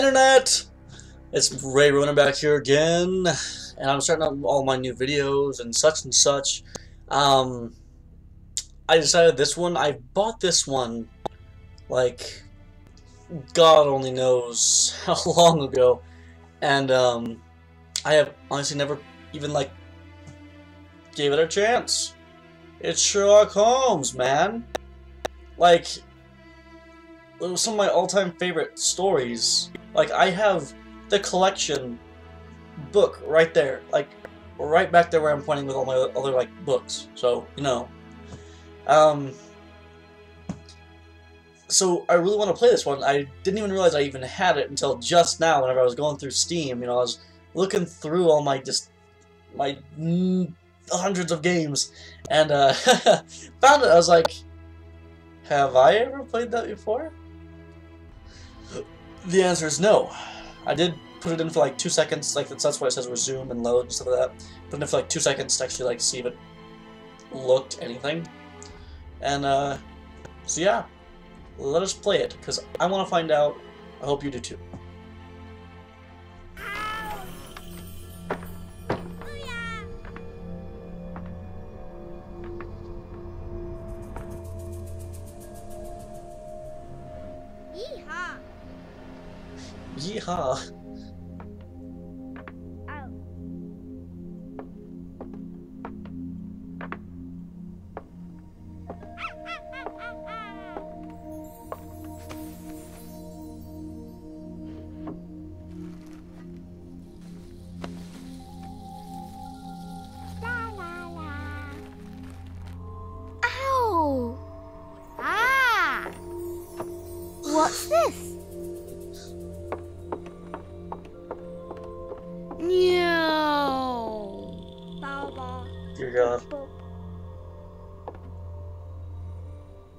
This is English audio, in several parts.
Internet! It's RaeRonin back here again, and I'm starting out all my new videos and such and such. I decided this one, I bought this one, like, God only knows how long ago, and I have honestly never even, like, gave it a chance. It's Sherlock Holmes, man. Like, it was some of my all-time favorite stories. Like, I have the collection book right there, like, right back there where I'm pointing with all my other, like, books. So, you know. So, I really want to play this one. I didn't even realize I even had it until just now, whenever I was going through Steam. You know, I was looking through all my, my hundreds of games, and, found it. I was like, have I ever played that before? The answer is no. I did put it in for like 2 seconds, like that's why it says resume and load and stuff like that. Put it in for like 2 seconds to actually like see if it looked anything. And so yeah, let us play it, because I want to find out. I hope you do too. Yeehaw! Ow! Ah! What's this? No. Dear God.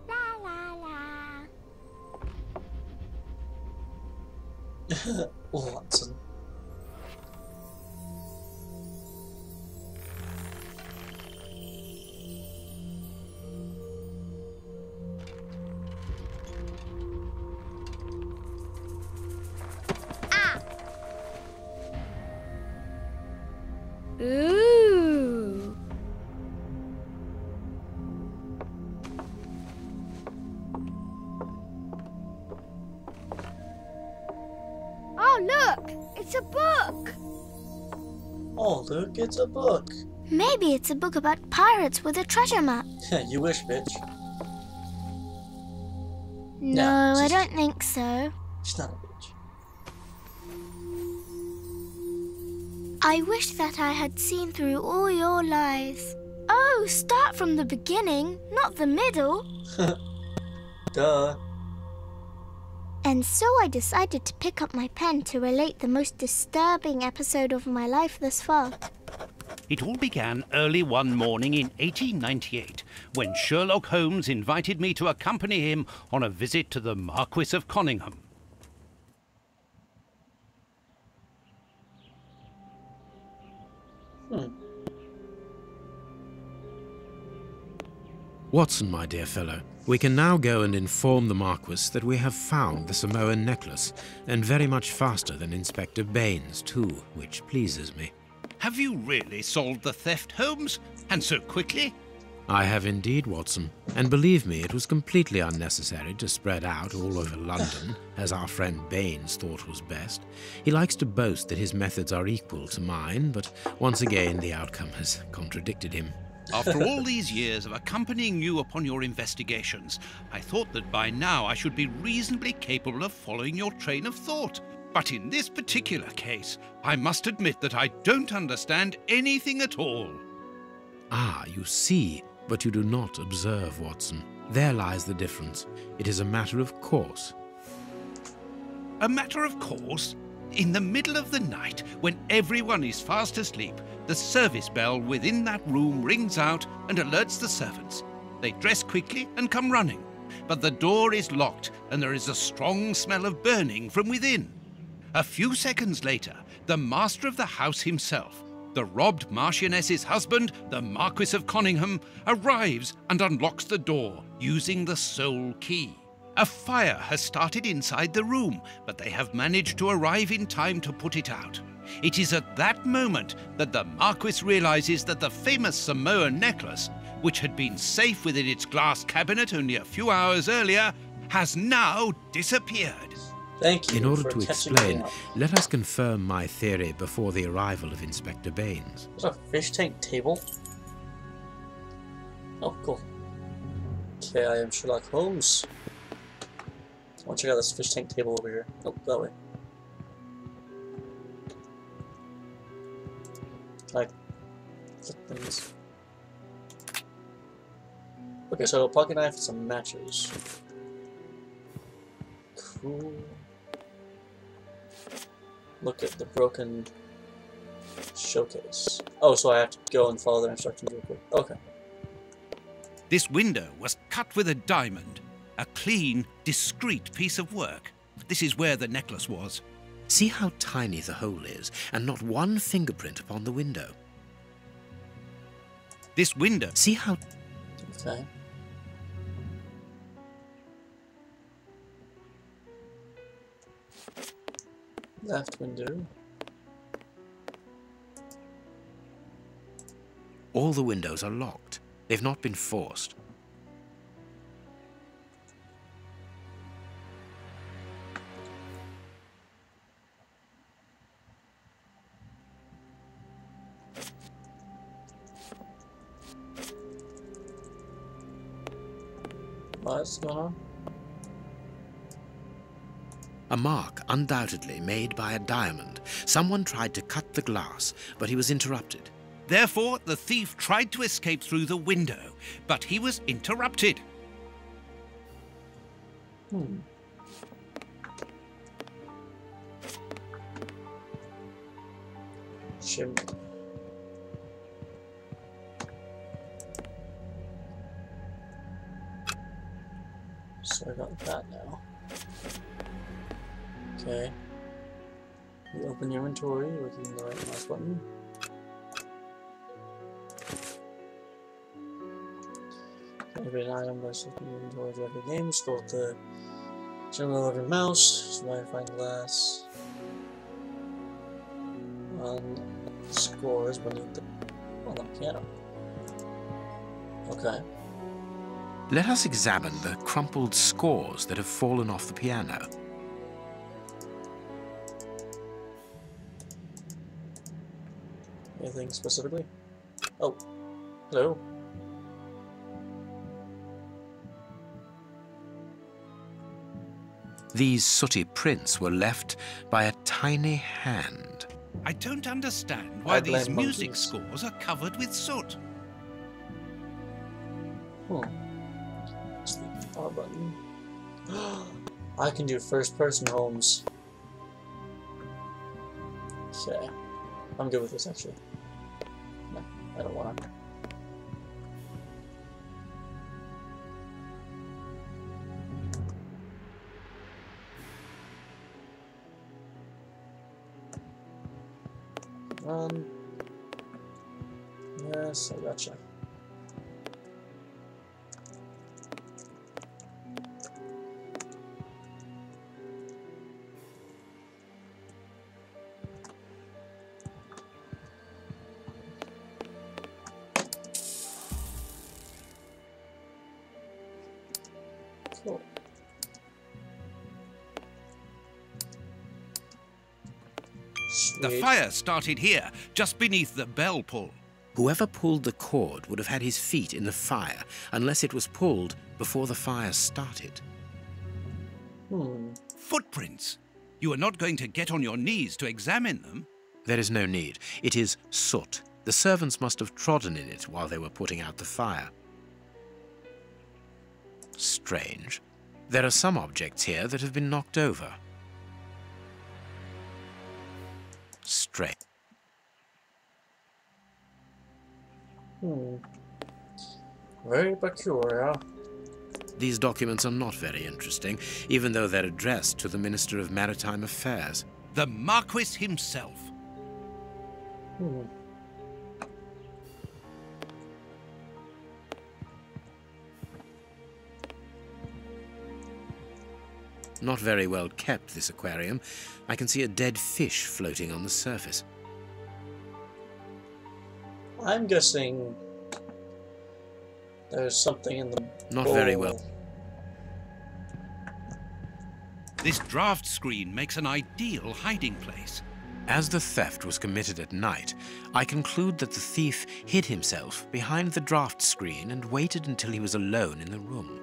La la la. Watson. Ooh. Oh, look! It's a book! Oh, look, it's a book. Maybe it's a book about pirates with a treasure map. You wish, bitch. No, I don't think so. She's not a bitch. I wish that I had seen through all your lies. Oh, start from the beginning, not the middle. Duh. And so I decided to pick up my pen to relate the most disturbing episode of my life thus far. It all began early one morning in 1898, when Sherlock Holmes invited me to accompany him on a visit to the Marquis of Conyngham. Watson, my dear fellow, we can now go and inform the Marquis that we have found the Samoan necklace, and very much faster than Inspector Baines, too, which pleases me. Have you really solved the theft, Holmes? And so quickly? I have indeed, Watson, and believe me, it was completely unnecessary to spread out all over London, as our friend Baines thought was best. He likes to boast that his methods are equal to mine, but once again the outcome has contradicted him. After all these years of accompanying you upon your investigations, I thought that by now I should be reasonably capable of following your train of thought. But in this particular case, I must admit that I don't understand anything at all. Ah, you see, but you do not observe, Watson. There lies the difference. It is a matter of course. A matter of course? In the middle of the night, when everyone is fast asleep, the service bell within that room rings out and alerts the servants. They dress quickly and come running, but the door is locked and there is a strong smell of burning from within. A few seconds later, the master of the house himself, the robbed Marchioness's husband, the Marquis of Conyngham, arrives and unlocks the door using the sole key. A fire has started inside the room, but they have managed to arrive in time to put it out. It is at that moment that the Marquis realizes that the famous Samoan necklace, which had been safe within its glass cabinet only a few hours earlier, has now disappeared. Thank you. In order for to catching explain, me up. let us confirm my theory before the arrival of Inspector Baines. There's a fish tank table. Oh, cool. Okay, I am Sherlock Holmes. I want to check out this fish tank table over here. Oh, that way. Can I flip things? Okay, so a pocket knife and some matches. Cool. Look at the broken showcase. Oh, so I have to go and follow their instructions real quick. Okay. This window was cut with a diamond. A clean, discreet piece of work. This is where the necklace was. See how tiny the hole is, and not one fingerprint upon the window. This window... See how... Okay. Left window. All the windows are locked. They've not been forced. What's going on? A mark, undoubtedly made by a diamond. Someone tried to cut the glass, but he was interrupted. Therefore, the thief tried to escape through the window, but he was interrupted. Shim. So I got that now. Okay. You open your inventory with the right mouse button. Every item by selecting your inventory throughout the game. Scroll with the general of your mouse. So I find glass. Scores beneath on the piano. Okay. Let us examine the crumpled scores that have fallen off the piano. Anything specifically? Oh, hello. These sooty prints were left by a tiny hand. I don't understand why I these blame music monkeys. scores are covered with soot. It's the R button. I can do first person Holmes. Okay. I'm good with this actually. No, I don't want to. Yes, I gotcha. Cool. The Sweet. fire started here, just beneath the bell pull. Whoever pulled the cord would have had his feet in the fire, unless it was pulled before the fire started. Footprints. You are not going to get on your knees to examine them. There is no need. It is soot. The servants must have trodden in it while they were putting out the fire. Strange. There are some objects here that have been knocked over. Strange. Very peculiar. These documents are not very interesting, even though they're addressed to the Minister of Maritime Affairs. The Marquis himself. Not very well kept, this aquarium. I can see a dead fish floating on the surface. I'm guessing there's something in the Not bowl. very well. This draft screen makes an ideal hiding place. As the theft was committed at night, I conclude that the thief hid himself behind the draft screen and waited until he was alone in the room.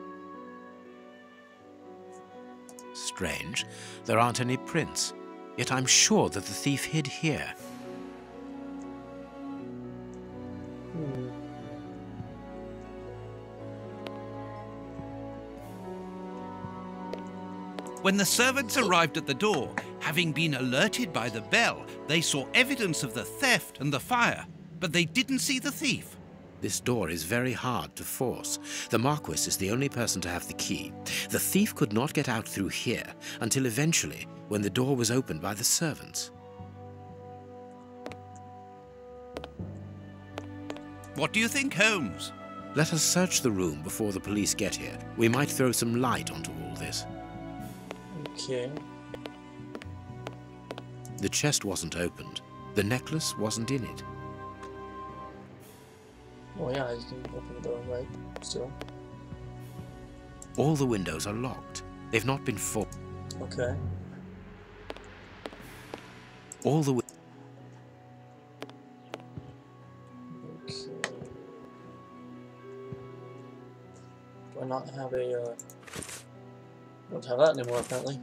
Strange, there aren't any prints, yet I'm sure that the thief hid here. When the servants arrived at the door, having been alerted by the bell, they saw evidence of the theft and the fire, but they didn't see the thief. This door is very hard to force. The Marquis is the only person to have the key. The thief could not get out through here until eventually, when the door was opened by the servants. What do you think, Holmes? Let us search the room before the police get here. We might throw some light onto all this. Okay. The chest wasn't opened. The necklace wasn't in it. Oh yeah, you can open the door, right? Still. All the windows are locked. They've not been forced. Okay. All the Okay. Do I not have a, don't have that anymore, apparently.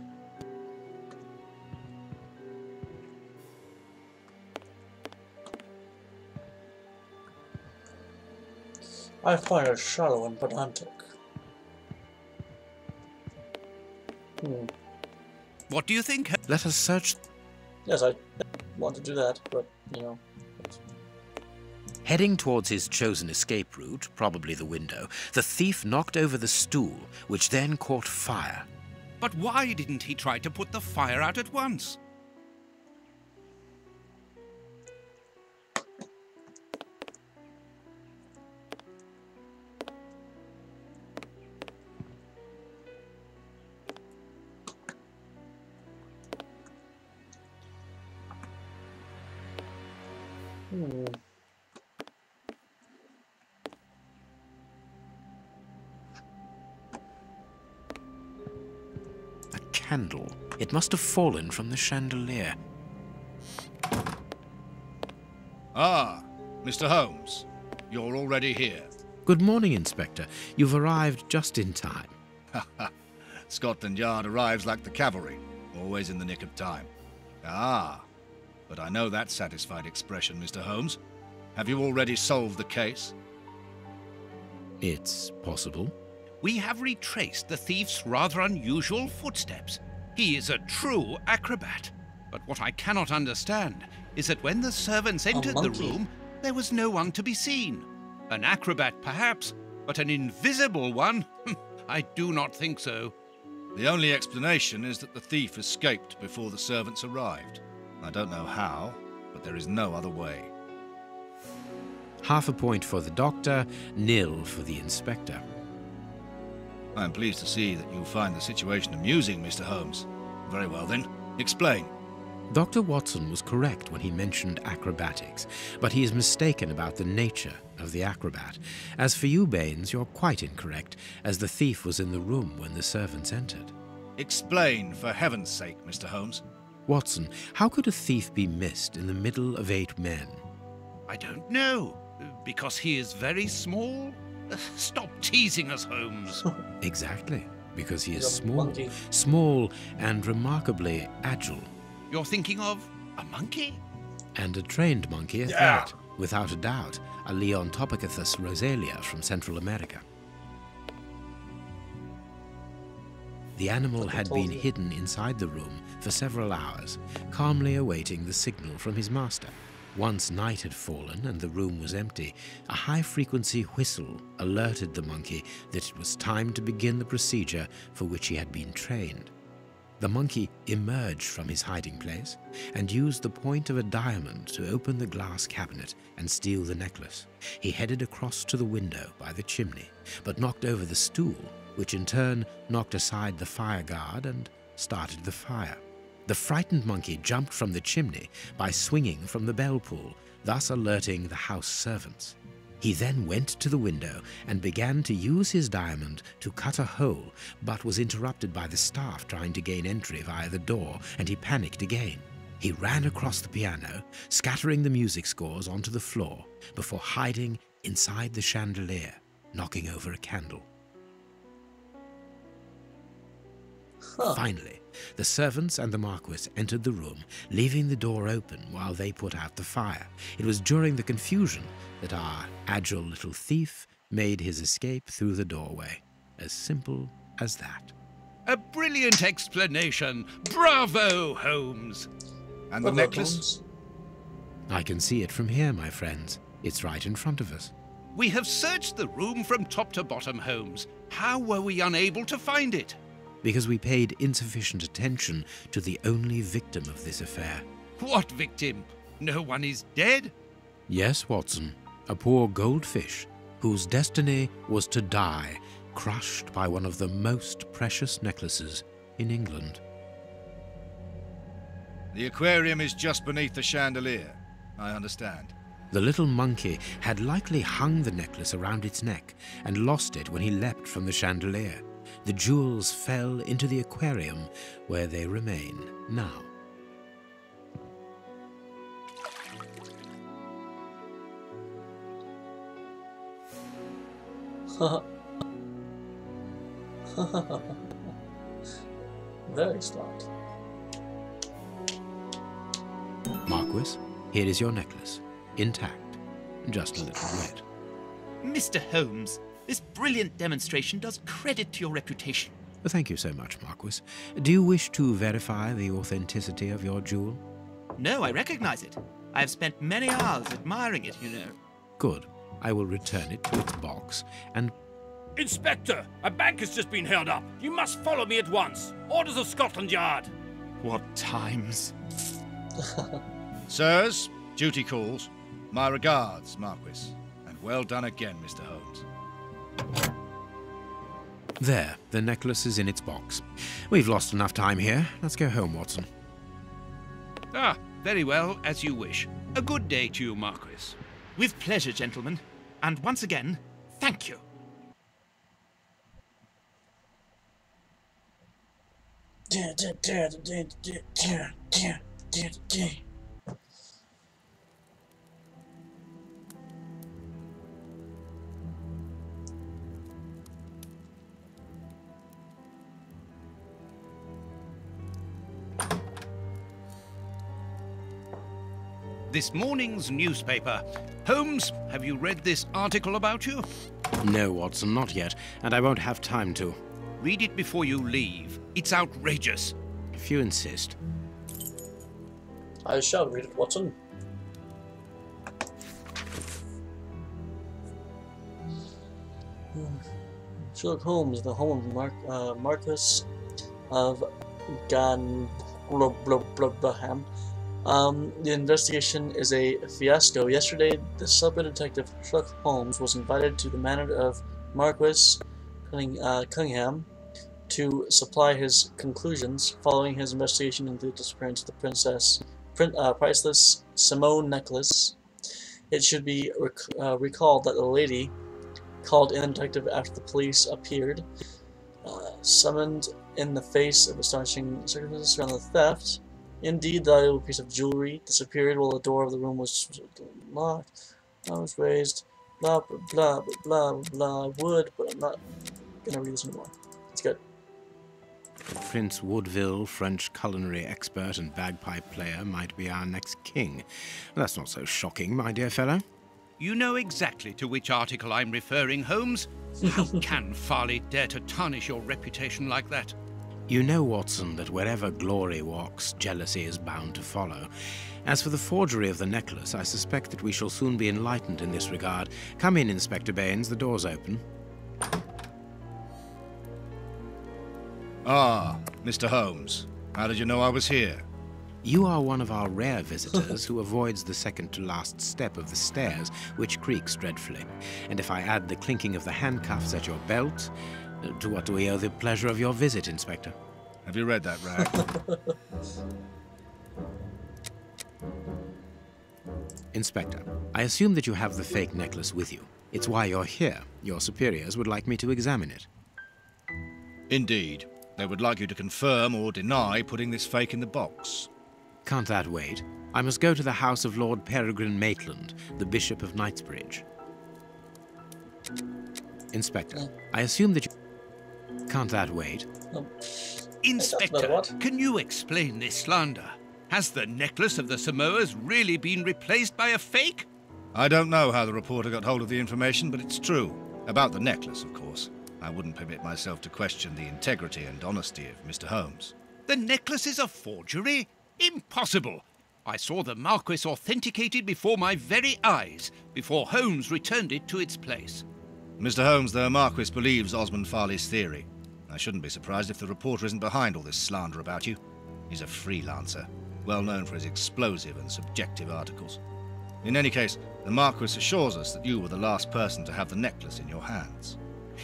I find it shallow and pedantic. What do you think? Let us search. Yes, I want to do that, but, you know. Heading towards his chosen escape route, probably the window, the thief knocked over the stool, which then caught fire. But why didn't he try to put the fire out at once? A candle. It must have fallen from the chandelier. Ah, Mr. Holmes, you're already here. Good morning, Inspector. You've arrived just in time. Scotland Yard arrives like the cavalry, always in the nick of time. Ah, but I know that satisfied expression, Mr. Holmes. Have you already solved the case? It's possible. We have retraced the thief's rather unusual footsteps. He is a true acrobat. But what I cannot understand is that when the servants entered the monkey. room, there was no one to be seen. An acrobat, perhaps, but an invisible one? I do not think so. The only explanation is that the thief escaped before the servants arrived. I don't know how, but there is no other way. Half a point for the doctor, nil for the inspector. I'm pleased to see that you find the situation amusing, Mr. Holmes. Very well then, explain. Dr. Watson was correct when he mentioned acrobatics, but he is mistaken about the nature of the acrobat. As for you, Baines, you're quite incorrect, as the thief was in the room when the servants entered. Explain, for heaven's sake, Mr. Holmes. Watson, how could a thief be missed in the middle of 8 men? I don't know. Because he is very small? Stop teasing us, Holmes. Exactly, because he is He's a small, monkey. small and remarkably agile, You're thinking of a monkey? and a trained monkey at Yeah. that, without a doubt, a Leontopithecus rosalia from Central America. The animal had been hidden inside the room for several hours, calmly awaiting the signal from his master. Once night had fallen and the room was empty, a high-frequency whistle alerted the monkey that it was time to begin the procedure for which he had been trained. The monkey emerged from his hiding place and used the point of a diamond to open the glass cabinet and steal the necklace. He headed across to the window by the chimney, but knocked over the stool, which in turn knocked aside the fire guard and started the fire. The frightened monkey jumped from the chimney by swinging from the bell pull, thus alerting the house servants. He then went to the window and began to use his diamond to cut a hole, but was interrupted by the staff trying to gain entry via the door, and he panicked again. He ran across the piano, scattering the music scores onto the floor, before hiding inside the chandelier, knocking over a candle. Finally, the servants and the Marquis entered the room, leaving the door open while they put out the fire. It was during the confusion that our agile little thief made his escape through the doorway. As simple as that. A brilliant explanation. Bravo, Holmes. And the necklace? I can see it from here, my friends. It's right in front of us. We have searched the room from top to bottom, Holmes. How were we unable to find it? Because we paid insufficient attention to the only victim of this affair. What victim? No one is dead? Yes, Watson. A poor goldfish whose destiny was to die, crushed by one of the most precious necklaces in England. The aquarium is just beneath the chandelier. I understand. The little monkey had likely hung the necklace around its neck and lost it when he leapt from the chandelier. The jewels fell into the aquarium, where they remain now. Very smart. Marquis, here is your necklace, intact, just a little wet. Mr. Holmes, this brilliant demonstration does credit to your reputation. Thank you so much, Marquis. Do you wish to verify the authenticity of your jewel? No, I recognize it. I have spent many hours admiring it, you know. Good. I will return it to its box and... Inspector, a bank has just been held up. You must follow me at once. Orders of Scotland Yard. What times? Sirs, duty calls. My regards, Marquis. And well done again, Mr. Holmes. There, the necklace is in its box. We've lost enough time here. Let's go home, Watson. Ah, very well, as you wish. A good day to you, Marquis. With pleasure, gentlemen. And once again, thank you. This morning's newspaper. Holmes, have you read this article about you? No, Watson, not yet, and I won't have time to. Read it before you leave. It's outrageous. If you insist. I shall read it, Watson. Sherlock Holmes, the home of Marquis of Ganblobblobblobham. The investigation is a fiasco. Yesterday, the sub-detective Sherlock Holmes was invited to the manor of Marquis Cunningham to supply his conclusions following his investigation into the disappearance of the priceless Simone necklace. It should be recalled that the lady called in the detective after the police appeared, summoned in the face of astonishing circumstances around the theft. Indeed, the valuable piece of jewelry disappeared while the door of the room was locked. I was raised, blah blah blah blah blah blah. I would, but I'm not gonna read this anymore. It's good. Prince Woodville, French culinary expert and bagpipe player, might be our next king. That's not so shocking, my dear fellow. You know exactly to which article I'm referring, Holmes. How can Farley dare to tarnish your reputation like that? You know, Watson, that wherever glory walks, jealousy is bound to follow. As for the forgery of the necklace, I suspect that we shall soon be enlightened in this regard. Come in, Inspector Baines, the door's open. Ah, Mr. Holmes. How did you know I was here? You are one of our rare visitors who avoids the second-to-last step of the stairs, which creaks dreadfully. And if I add the clinking of the handcuffs at your belt, to what do we owe the pleasure of your visit, Inspector? Have you read that, Rag? Inspector, I assume that you have the fake necklace with you. It's why you're here. Your superiors would like me to examine it. Indeed. They would like you to confirm or deny putting this fake in the box. Can't that wait? I must go to the house of Lord Peregrine Maitland, the Bishop of Knightsbridge. Inspector, I assume that you... Can't that wait? Inspector, can you explain this slander? Has the necklace of the Samoas really been replaced by a fake? I don't know how the reporter got hold of the information, but it's true. About the necklace, of course. I wouldn't permit myself to question the integrity and honesty of Mr. Holmes. The necklace is a forgery? Impossible! I saw the Marquis authenticated before my very eyes, before Holmes returned it to its place. Mr. Holmes, the Marquis believes Osmond Farley's theory. I shouldn't be surprised if the reporter isn't behind all this slander about you. He's a freelancer, well known for his explosive and subjective articles. In any case, the Marquis assures us that you were the last person to have the necklace in your hands.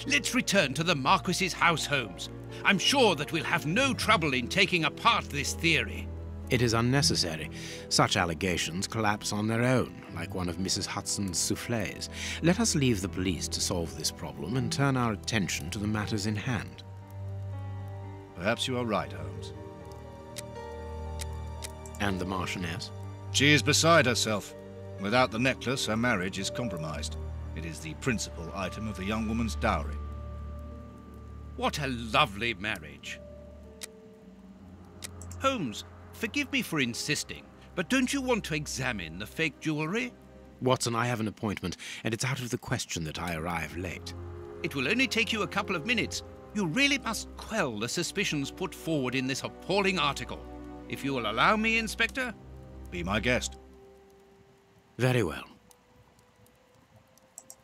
Let's return to the Marquis's house, Holmes. I'm sure that we'll have no trouble in taking apart this theory. It is unnecessary. Such allegations collapse on their own, like one of Mrs. Hudson's soufflés. Let us leave the police to solve this problem and turn our attention to the matters in hand. Perhaps you are right, Holmes. And the Marchioness? She is beside herself. Without the necklace, her marriage is compromised. It is the principal item of the young woman's dowry. What a lovely marriage. Holmes, forgive me for insisting, but don't you want to examine the fake jewellery? Watson, I have an appointment, and it's out of the question that I arrive late. It will only take you a couple of minutes. You really must quell the suspicions put forward in this appalling article. If you will allow me, Inspector? Be my guest. Very well.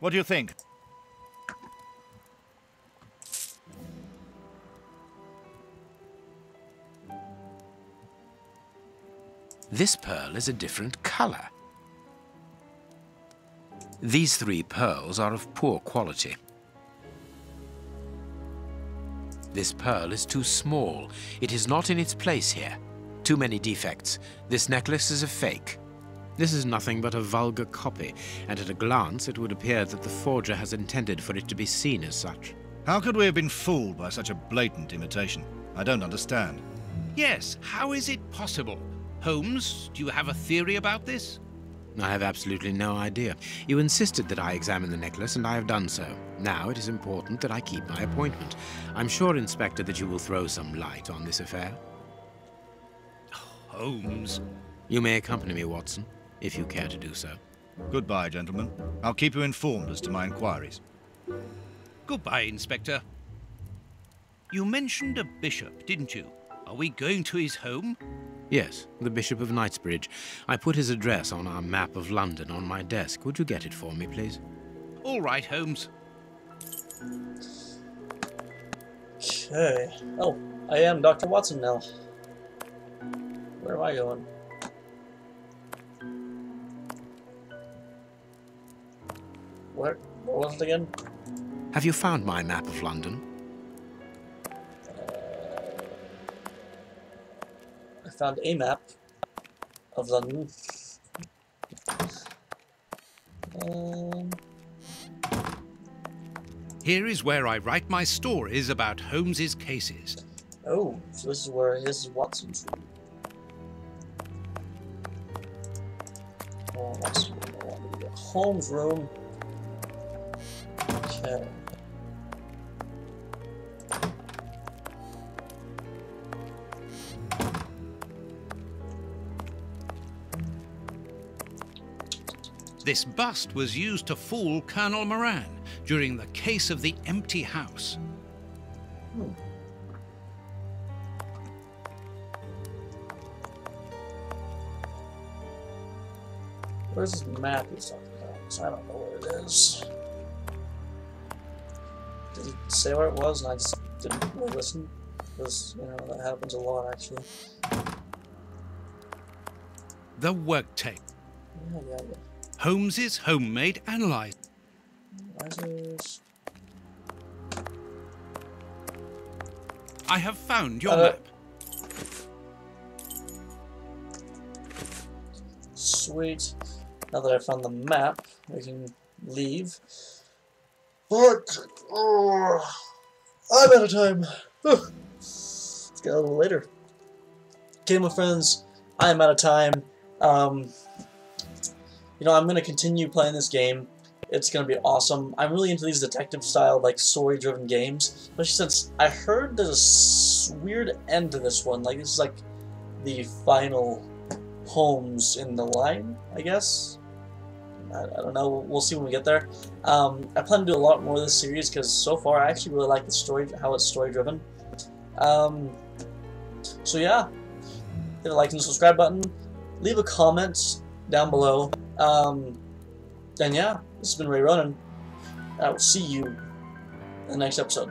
What do you think? This pearl is a different color. These 3 pearls are of poor quality. This pearl is too small. It is not in its place here. Too many defects. This necklace is a fake. This is nothing but a vulgar copy, and at a glance it would appear that the forger has intended for it to be seen as such. How could we have been fooled by such a blatant imitation? I don't understand. Yes, how is it possible? Holmes, do you have a theory about this? I have absolutely no idea. You insisted that I examine the necklace, and I have done so. Now it is important that I keep my appointment. I'm sure, Inspector, that you will throw some light on this affair. Holmes. You may accompany me, Watson, if you care to do so. Goodbye, gentlemen. I'll keep you informed as to my inquiries. Goodbye, Inspector. You mentioned a bishop, didn't you? Are we going to his home? Yes, the Bishop of Knightsbridge. I put his address on our map of London on my desk. Would you get it for me, please? All right, Holmes. Okay. Oh, I am Dr. Watson now. Where am I going? What was it again? Have you found my map of London? I found a map of London. Here is where I write my stories about Holmes's cases. Oh, so this is where this is Watson's room. Oh, Watson's room. Holmes' room. Okay. This bust was used to fool Colonel Moran during the case of the empty house. Where's this map he's talking about? 'Cause I don't know where it is. Did he say where it was and I just didn't really listen? Because, you know, that happens a lot, actually. The work tape. Yeah. Holmes's homemade analyzer. Analyzers. I have found your map. Sweet. Now that I've found the map, we can leave. But I'm out of time. Let's get a little later. Okay, my friends, I am out of time. You know, I'm gonna continue playing this game. It's gonna be awesome. I'm really into these detective-style, like, story-driven games, especially since I heard there's a weird end to this one. Like, this is like the final Holmes in the line, I guess. I don't know. We'll see when we get there. I plan to do a lot more of this series because so far I actually really like the story, how it's story-driven. So yeah, hit a like and subscribe button. Leave a comment down below. And yeah, this has been RaeRonin. I will see you in the next episode.